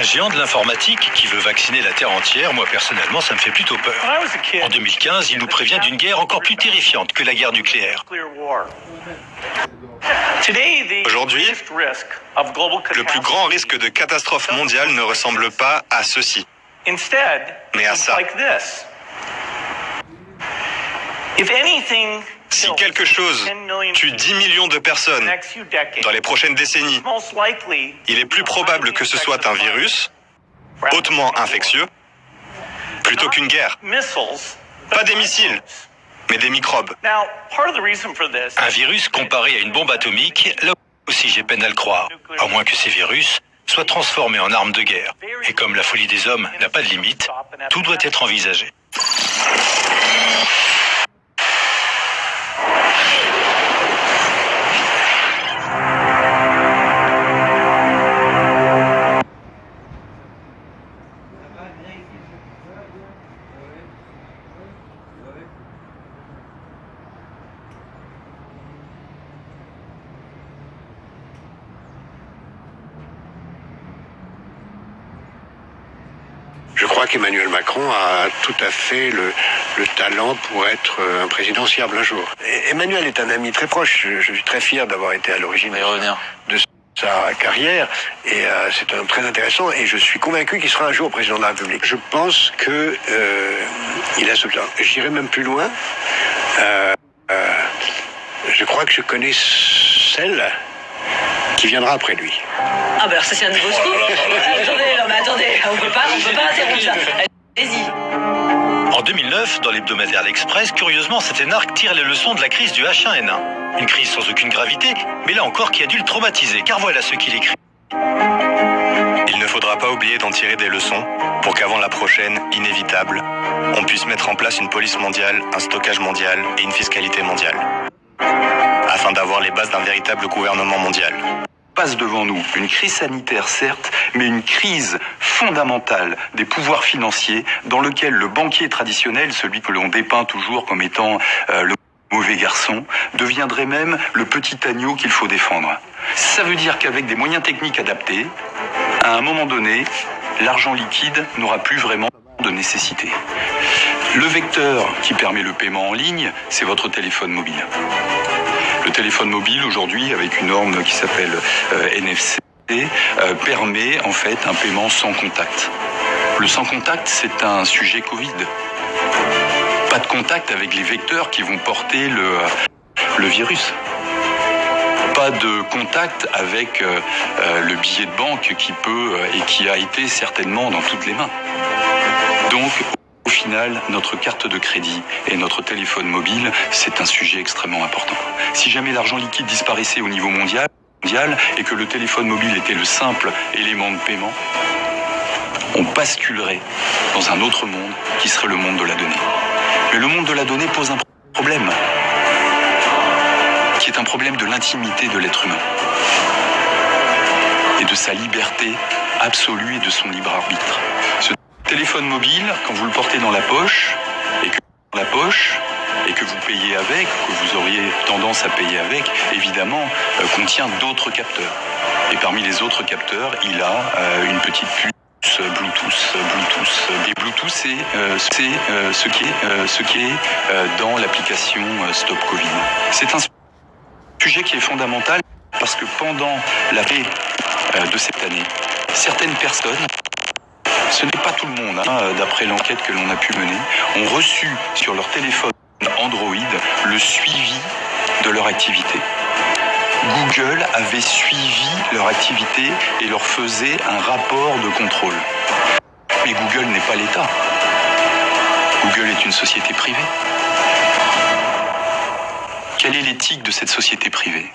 Un géant de l'informatique qui veut vacciner la Terre entière, moi personnellement, ça me fait plutôt peur. En 2015, il nous prévient d'une guerre encore plus terrifiante que la guerre nucléaire. Aujourd'hui, le plus grand risque de catastrophe mondiale ne ressemble pas à ceci, mais à ça. Si quelque chose tue 10 millions de personnes dans les prochaines décennies, il est plus probable que ce soit un virus hautement infectieux plutôt qu'une guerre. Pas des missiles, mais des microbes. Un virus comparé à une bombe atomique, là aussi j'ai peine à le croire. À moins que ces virus soient transformés en armes de guerre. Et comme la folie des hommes n'a pas de limite, tout doit être envisagé. Je crois qu'Emmanuel Macron a tout à fait le talent pour être un présidentiable un jour. Emmanuel est un ami très proche. Je suis très fier d'avoir été à l'origine de sa carrière. Et c'est un homme très intéressant. Et je suis convaincu qu'il sera un jour président de la République. Je pense que il a ce talent. J'irai même plus loin. Je crois que je connais celle qui viendra après lui. Ah bah alors ça c'est un nouveau scoop. Attendez, on peut pas interrompre ça. Allez-y. En 2009, dans l'hebdomadaire L'Express, curieusement, cet énarque tire les leçons de la crise du H1N1. Une crise sans aucune gravité, mais là encore qui a dû le traumatiser, car voilà ce qu'il écrit. Il ne faudra pas oublier d'en tirer des leçons pour qu'avant la prochaine, inévitable, on puisse mettre en place une police mondiale, un stockage mondial et une fiscalité mondiale, afin d'avoir les bases d'un véritable gouvernement mondial. Passe devant nous une crise sanitaire certes, mais une crise fondamentale des pouvoirs financiers dans lequel le banquier traditionnel, celui que l'on dépeint toujours comme étant le mauvais garçon, deviendrait même le petit agneau qu'il faut défendre. Ça veut dire qu'avec des moyens techniques adaptés, à un moment donné, l'argent liquide n'aura plus vraiment de nécessité. Le vecteur qui permet le paiement en ligne, c'est votre téléphone mobile. Le téléphone mobile, aujourd'hui, avec une norme qui s'appelle NFC, permet en fait un paiement sans contact. Le sans contact, c'est un sujet Covid. Pas de contact avec les vecteurs qui vont porter le virus. Pas de contact avec le billet de banque qui peut et qui a été certainement dans toutes les mains. Donc, au final, notre carte de crédit et notre téléphone mobile, c'est un sujet extrêmement important. Si jamais l'argent liquide disparaissait au niveau mondial et que le téléphone mobile était le simple élément de paiement, on basculerait dans un autre monde qui serait le monde de la donnée. Mais le monde de la donnée pose un problème, qui est un problème de l'intimité de l'être humain et de sa liberté absolue et de son libre arbitre. Ce téléphone mobile, quand vous le portez dans la poche, et que vous payez avec, que vous auriez tendance à payer avec, évidemment, contient d'autres capteurs. Et parmi les autres capteurs, il a une petite puce Bluetooth. Et Bluetooth, c'est ce qui est dans l'application Stop Covid. C'est un sujet qui est fondamental parce que pendant la paix de cette année, certaines personnes, ce n'est pas tout le monde, d'après l'enquête que l'on a pu mener, ont reçu sur leur téléphone Android le suivi de leur activité. Google avait suivi leur activité et leur faisait un rapport de contrôle. Mais Google n'est pas l'État. Google est une société privée. Quelle est l'éthique de cette société privée ?